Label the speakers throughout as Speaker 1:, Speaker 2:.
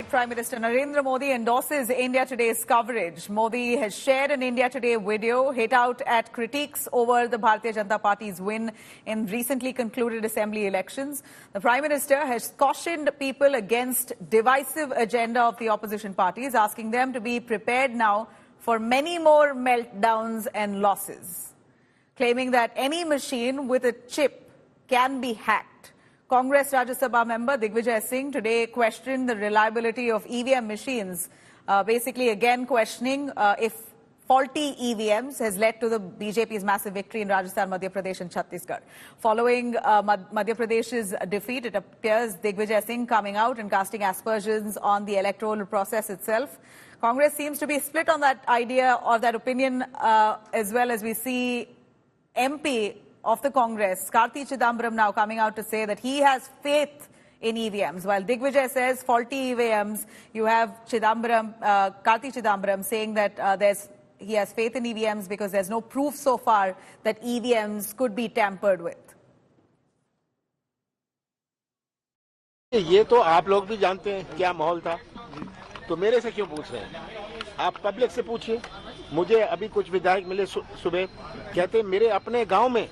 Speaker 1: Prime Minister Narendra Modi endorses India Today's coverage. Modi has shared an India Today video hit out at critiques over the Bharatiya Janata Party's win in recently concluded assembly elections. The Prime Minister has cautioned people against divisive agenda of the opposition parties, asking them to be prepared now for many more meltdowns and losses, claiming that any machine with a chip can be hacked. Congress Rajya Sabha member Digvijay Singh today questioned the reliability of EVM machines, basically again questioning if faulty EVMs has led to the BJP's massive victory in Rajasthan, Madhya Pradesh and Chhattisgarh. Following Madhya Pradesh's defeat, it appears Digvijay Singh coming out and casting aspersions on the electoral process itself. Congress seems to be split on that idea or that opinion, as well as we see MP of the Congress, Karti Chidambaram, now coming out to say that he has faith in EVMs. While Digvijay says faulty EVMs, you have Karti Chidambaram saying that he has faith in EVMs because there's no proof so far that EVMs could be tampered with.
Speaker 2: ये तो आप लोग भी जानते हैं क्या माहौल था, तो मेरे से क्यों पूछ रहे हैं? आप पब्लिक से पूछिए। मुझे अभी कुछ विधायक मिले सुबह, कहते मेरे अपने गांव में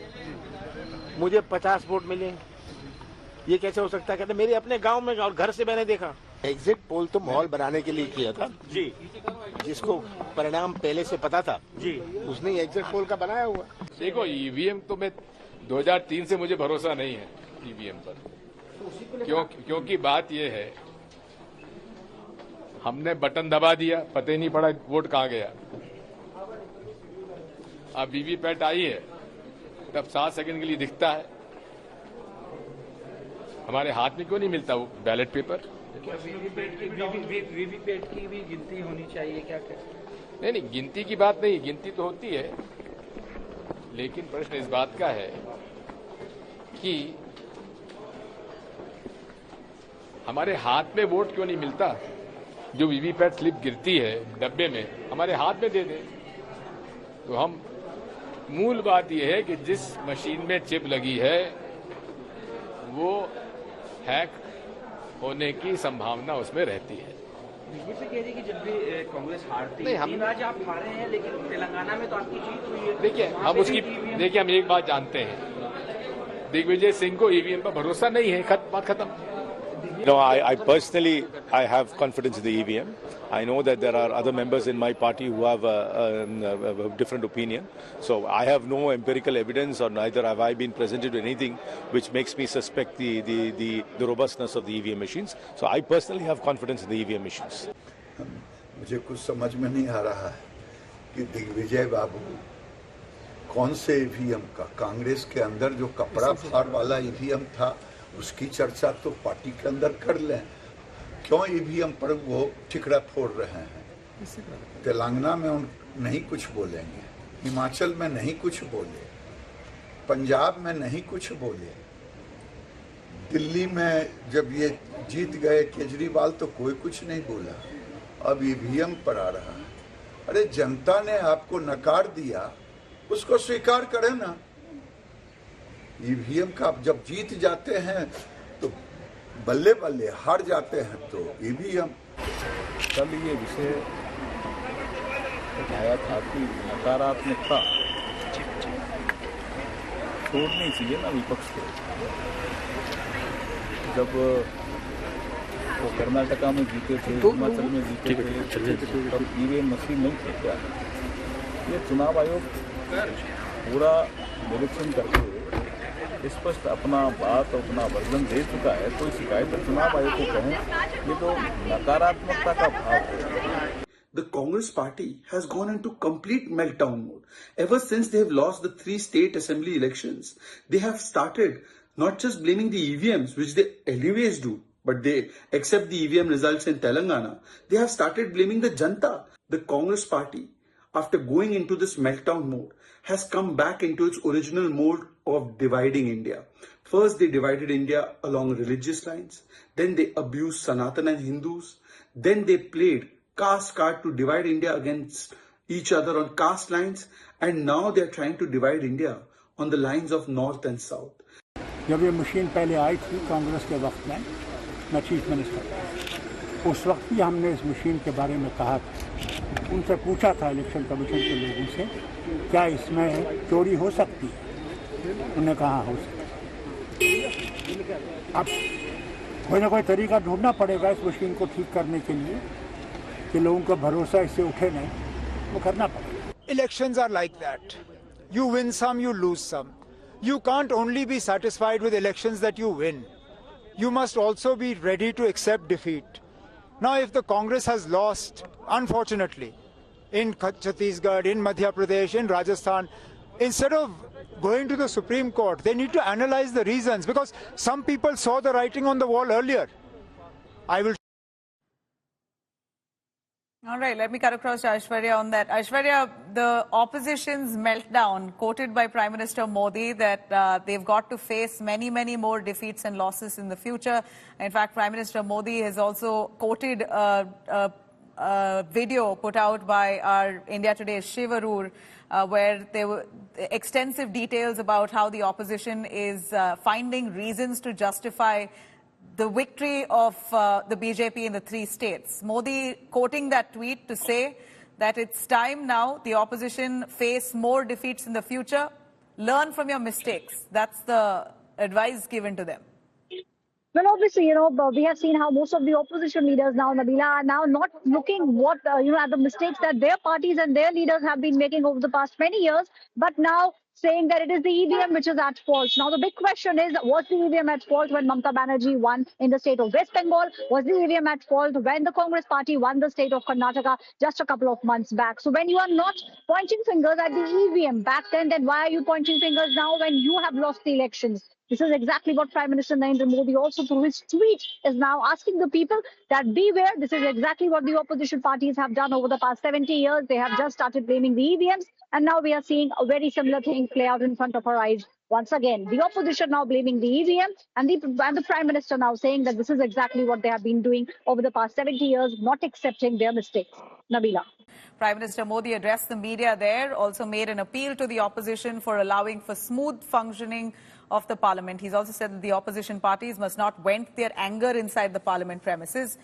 Speaker 2: मुझे 50 वोट मिले। ये कैसे हो सकता है? कहते मेरे अपने गांव में और घर से मैंने देखा। एग्जिट पोल तो माहौल बनाने के लिए किया था जी, जिसको परिणाम पहले से पता था जी, उसने एग्जिट पोल का बनाया हुआ।
Speaker 3: देखो, ईवीएम तो मैं 2003 से मुझे भरोसा नहीं है ईवीएम पर, क्योंकि बात यह है हमने बटन दबा दिया, पता ही नहीं पड़ा वोट कहां गया। अब वीवीपैट आई है तब 7 सेकंड के लिए दिखता है, हमारे हाथ में क्यों नहीं मिलता वो बैलेट पेपर?
Speaker 4: वीवीपैट की भी गिनती होनी चाहिए क्या?
Speaker 3: नहीं, गिनती की बात नहीं, गिनती तो होती है, लेकिन प्रश्न इस बात का है कि हमारे हाथ में वोट क्यों नहीं मिलता? जो वीवीपैट स्लिप गिरती है डब्बे में, हमारे हाथ में दे दे। तो हम मूल बात यह है कि जिस मशीन में चिप लगी है वो हैक होने की संभावना उसमें रहती है।
Speaker 4: बीजेपी कह रही है कि जब भी कांग्रेस हारती है, तीन राज्य आप हारे हैं, लेकिन तेलंगाना में तो आपकी जीत हुई है।
Speaker 3: देखिए हम एक बात जानते हैं, दिग्विजय सिंह को ईवीएम पर भरोसा नहीं है, बात खत्म।
Speaker 5: No, I personally, I have confidence in the EVM. I know that there are other members in my party who have a different opinion. So I have no empirical evidence, or neither have I been presented with anything which makes me suspect the robustness of the EVM machines. So I personally have confidence in the EVM machines.
Speaker 6: मुझे कुछ समझ में नहीं आ रहा है कि दिग्विजय बाबू कौन से ईवीएम का, कांग्रेस के अंदर जो कपड़ा फाड़ वाला ईवीएम था उसकी चर्चा तो पार्टी के अंदर कर लें, क्यों ईवीएम पर वो ठिकरा फोड़ रहे हैं? तेलंगाना में नहीं कुछ बोलेंगे, हिमाचल में नहीं कुछ बोले, पंजाब में नहीं कुछ बोले, दिल्ली में जब ये जीत गए केजरीवाल तो कोई कुछ नहीं बोला, अब ईवीएम पर आ रहा है। अरे जनता ने आपको नकार दिया, उसको स्वीकार करें ना। ईवीएम का जब जीत जाते हैं तो बल्ले बल्ले, हार जाते हैं तो ईवीएम।
Speaker 7: कल ये विषय उठाया था कि नकारात्मकता छोड़नी चाहिए ना विपक्ष को। जब वो कर्नाटका में जीते थे, हिमाचल में जीते थे, तब ईवीएम मशीन नहीं थे क्या? ये चुनाव आयोग पूरा निरीक्षण करके स्पष्ट अपना बात, अपना वर्जन दे चुका है, तो शिकायत चुनाव आयोग को कहें, ये तो नकारात्मकता का भाव है।
Speaker 8: The Congress party has gone into complete meltdown mode. Ever since they have lost the 3 state assembly elections, they have started not just blaming the EVMs, which they always do, but they accept the EVM results in Telangana. They have started blaming the Janata. The Congress party, after going into this meltdown mode, has come back into its original mode of dividing India. First, they divided India along religious lines. Then they abused Sanatan and Hindus. Then they played caste card to divide India against each other on caste lines. And now they are trying to divide India on the lines of North and South.
Speaker 9: जब ये machine पहले आई थी कांग्रेस के वक्त में, मैं chief minister था, उस वक्त भी हमने इस मशीन के बारे में कहा था, उनसे पूछा था इलेक्शन कमीशन के लोगों से क्या इसमें चोरी हो सकती है, उन्होंने कहा हो सकती है। अब कोई ना कोई तरीका ढूंढना पड़ेगा इस मशीन को ठीक करने के लिए कि लोगों का भरोसा इससे उठे नहीं, वो करना पड़ेगा।
Speaker 10: Elections are like that. You win some, you lose some. You can't only be satisfied with elections that you win. You must also be ready to accept defeat. Now, if the Congress has lost, unfortunately, in Chhattisgarh, in Madhya Pradesh, in Rajasthan, instead of going to the Supreme Court, they need to analyze the reasons, because some people saw the writing on the wall earlier. I will.
Speaker 1: All right, let me cut across to Aishwarya on that. Aishwarya, the opposition's meltdown, quoted by Prime Minister Modi, that they've got to face many, many more defeats and losses in the future. In fact, Prime Minister Modi has also quoted a video put out by our India Today's Shiv Arur, where there were extensive details about how the opposition is finding reasons to justify the victory of the BJP in the 3 states. Modi quoting that tweet to say that it's time now the opposition face more defeats in the future. Learn from your mistakes. That's the advice given to them.
Speaker 11: Well, obviously, we have seen how most of the opposition leaders now, Nabila, are now not looking at the mistakes that their parties and their leaders have been making over the past many years, but now saying that it is the EVM which is at fault. Now, the big question is, was the EVM at fault when Mamata Banerjee won in the state of West Bengal? Was the EVM at fault when the Congress party won the state of Karnataka just a couple of months back? So when you are not pointing fingers at the EVM back then why are you pointing fingers now when you have lost the elections? This is exactly what Prime Minister Narendra Modi also through his tweet is now asking the people that beware. This is exactly what the opposition parties have done over the past 70 years. They have just started blaming the EVMs, and now we are seeing a very similar thing play out in front of our eyes. Once again, the opposition now blaming the EVM, and the Prime Minister now saying that this is exactly what they have been doing over the past 70 years, not accepting their mistakes. Nabila.
Speaker 1: Prime Minister Modi addressed the media there, also made an appeal to the opposition for allowing for smooth functioning of the parliament. He's also said that the opposition parties must not vent their anger inside the parliament premises.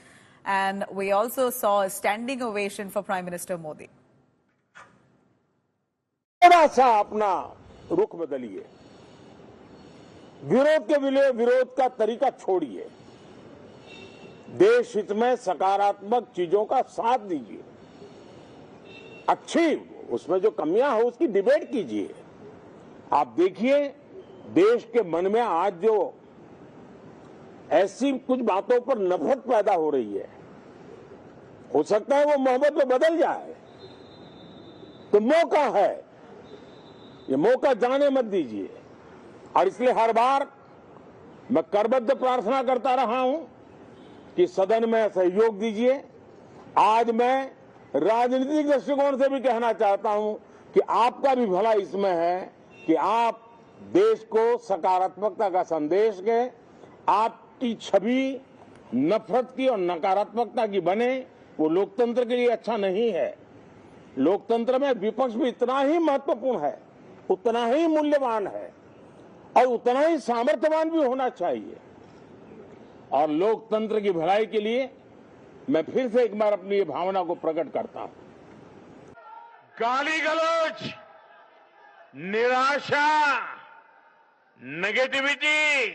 Speaker 1: And we also saw a standing ovation for Prime Minister Modi.
Speaker 2: थोड़ा सा अपना रुख बदलिए, विरोध के लिए विरोध का तरीका छोड़िए, देश हित में सकारात्मक चीजों का साथ दीजिए, अच्छी उसमें जो कमियां हो उसकी डिबेट कीजिए। आप देखिए देश के मन में आज जो ऐसी कुछ बातों पर नफरत पैदा हो रही है, हो सकता है वो मोहब्बत में बदल जाए, तो मौका है, ये मौका जाने मत दीजिए। और इसलिए हर बार मैं करबद्ध प्रार्थना करता रहा हूं कि सदन में सहयोग दीजिए। आज मैं राजनीतिक दृष्टिकोण से भी कहना चाहता हूं कि आपका भी भला इसमें है कि आप देश को सकारात्मकता का संदेश दें, आपकी छवि नफरत की और नकारात्मकता की बने, वो लोकतंत्र के लिए अच्छा नहीं है। लोकतंत्र में विपक्ष भी इतना ही महत्वपूर्ण है, उतना ही मूल्यवान है और उतना ही सामर्थ्यवान भी होना चाहिए। और लोकतंत्र की भलाई के लिए मैं फिर से एक बार अपनी ये भावना को प्रकट करता हूं। गाली गलौज, निराशा, नेगेटिविटी,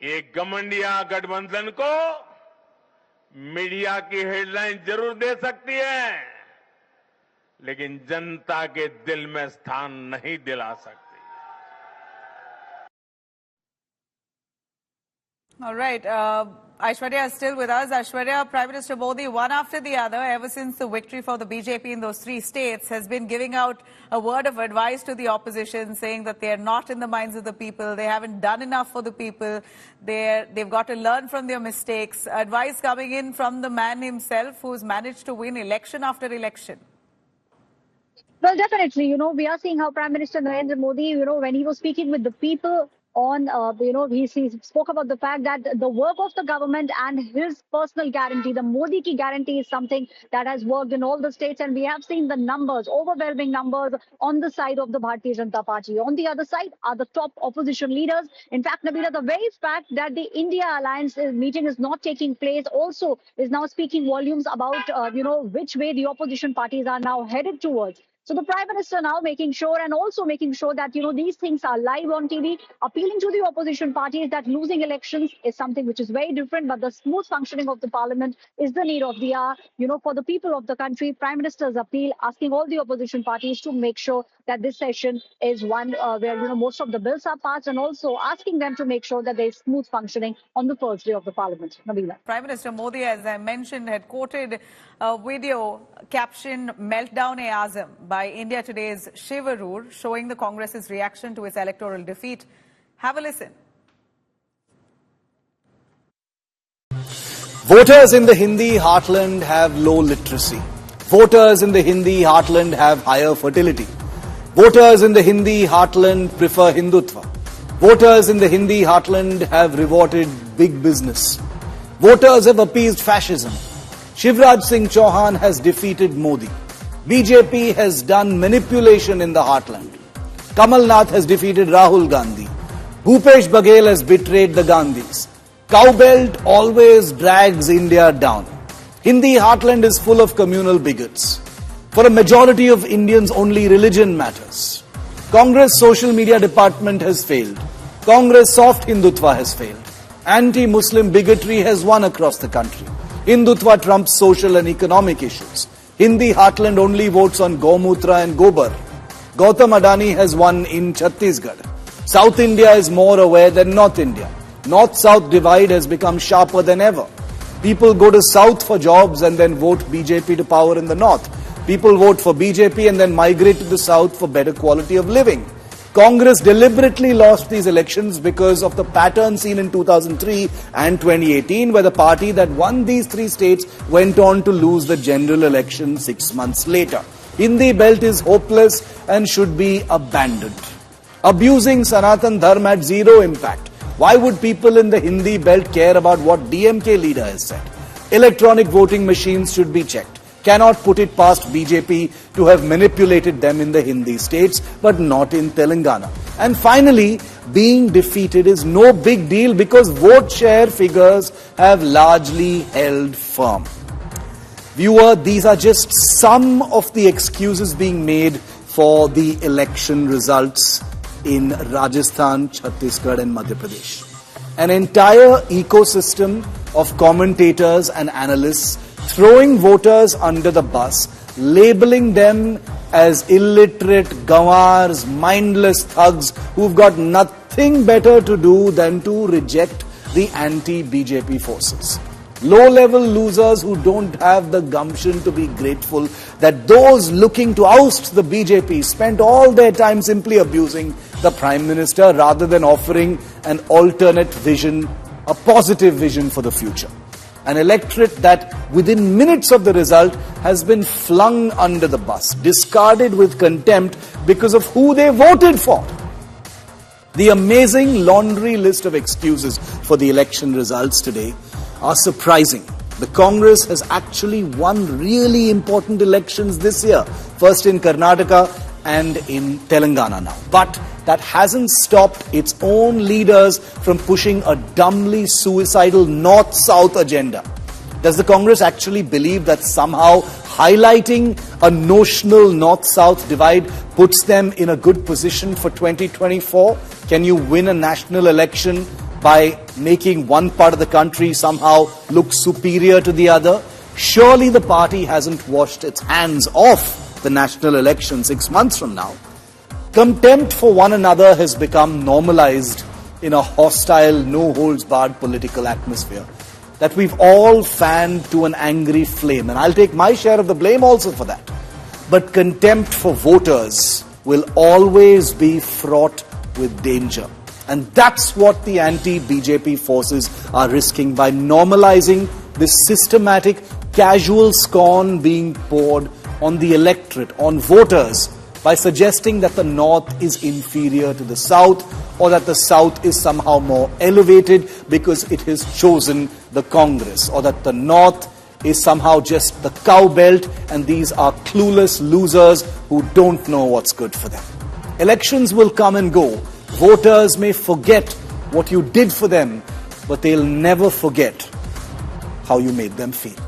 Speaker 2: ये घमंडिया गठबंधन को मीडिया की हेडलाइन जरूर दे सकती है, लेकिन जनता के दिल में स्थान नहीं दिला सकती।
Speaker 1: All right. Aishwarya is still with us. Aishwarya, Prime Minister Modi, one after the other, ever since the victory for the BJP in those 3 states, has been giving out a word of advice to the opposition, saying that they are not in the minds of the people, they haven't done enough for the people, they've got to learn from their mistakes. Advice coming in from the man himself who's managed to win election after election.
Speaker 11: Well, definitely, we are seeing how Prime Minister Narendra Modi, when he was speaking with the people on, he spoke about the fact that the work of the government and his personal guarantee, the Modi ki guarantee, is something that has worked in all the states. And we have seen the numbers, overwhelming numbers on the side of the Bharatiya Janata Party. On the other side are the top opposition leaders. In fact, Nabila, the very fact that the India Alliance meeting is not taking place also is now speaking volumes about, which way the opposition parties are now headed towards. So the Prime Minister now making sure and also making sure that, these things are live on TV, appealing to the opposition parties that losing elections is something which is very different, but the smooth functioning of the parliament is the need of the hour. For the people of the country, Prime Minister's appeal, asking all the opposition parties to make sure that this session is one where, most of the bills are passed, and also asking them to make sure that there is smooth functioning on the first day of the parliament. Nabila.
Speaker 1: Prime Minister Modi, as I mentioned, had quoted a video captioned "Meltdown-e-Azam" by India Today's Shiv Arur, showing the Congress's reaction to its electoral defeat. Have a listen.
Speaker 12: Voters in the Hindi heartland have low literacy. Voters in the Hindi heartland have higher fertility. Voters in the Hindi heartland prefer Hindutva. Voters in the Hindi heartland have rewarded big business. Voters have appeased fascism. Shivraj Singh Chauhan has defeated Modi. BJP has done manipulation in the heartland. Kamal Nath has defeated Rahul Gandhi. Bhupesh Baghel has betrayed the Gandhis. Cowbelt always drags India down. Hindi heartland is full of communal bigots. For a majority of Indians, only religion matters. Congress social media department has failed. Congress soft Hindutva has failed. Anti-Muslim bigotry has won across the country. Hindutva trumps social and economic issues. Hindi heartland only votes on Gomutra and Gobar. Gautam Adani has won in Chhattisgarh. South India is more aware than North India. North-South divide has become sharper than ever. People go to South for jobs and then vote BJP to power in the North. People vote for BJP and then migrate to the South for better quality of living. Congress deliberately lost these elections because of the pattern seen in 2003 and 2018, where the party that won these three states went on to lose the general election 6 months later. Hindi belt is hopeless and should be abandoned. Abusing Sanatan Dharma had zero impact. Why would people in the Hindi belt care about what DMK leader has said? Electronic voting machines should be checked. Cannot put it past BJP to have manipulated them in the Hindi states, but not in Telangana. And finally, being defeated is no big deal because vote share figures have largely held firm. Viewer, these are just some of the excuses being made for the election results in Rajasthan, Chhattisgarh and Madhya Pradesh. An entire ecosystem of commentators and analysts throwing voters under the bus, labeling them as illiterate gawars, mindless thugs who've got nothing better to do than to reject the anti-BJP forces. Low-level losers who don't have the gumption to be grateful that those looking to oust the BJP spent all their time simply abusing the Prime Minister rather than offering an alternate vision, a positive vision for the future. An electorate that within minutes of the result has been flung under the bus, discarded with contempt because of who they voted for. The amazing laundry list of excuses for the election results today are surprising. The Congress has actually won really important elections this year, first in Karnataka and in Telangana now. But that hasn't stopped its own leaders from pushing a dumbly suicidal North-South agenda. Does the Congress actually believe that somehow highlighting a notional North-South divide puts them in a good position for 2024? Can you win a national election by making one part of the country somehow look superior to the other? Surely the party hasn't washed its hands off the national election 6 months from now. Contempt for one another has become normalized in a hostile, no-holds-barred political atmosphere that we've all fanned to an angry flame. And I'll take my share of the blame also for that. But contempt for voters will always be fraught with danger. And that's what the anti-BJP forces are risking by normalizing this systematic, casual scorn being poured on the electorate, on voters, by suggesting that the North is inferior to the South or that the South is somehow more elevated because it has chosen the Congress, or that the North is somehow just the cow belt and these are clueless losers who don't know what's good for them. Elections will come and go. Voters may forget what you did for them, but they'll never forget how you made them feel.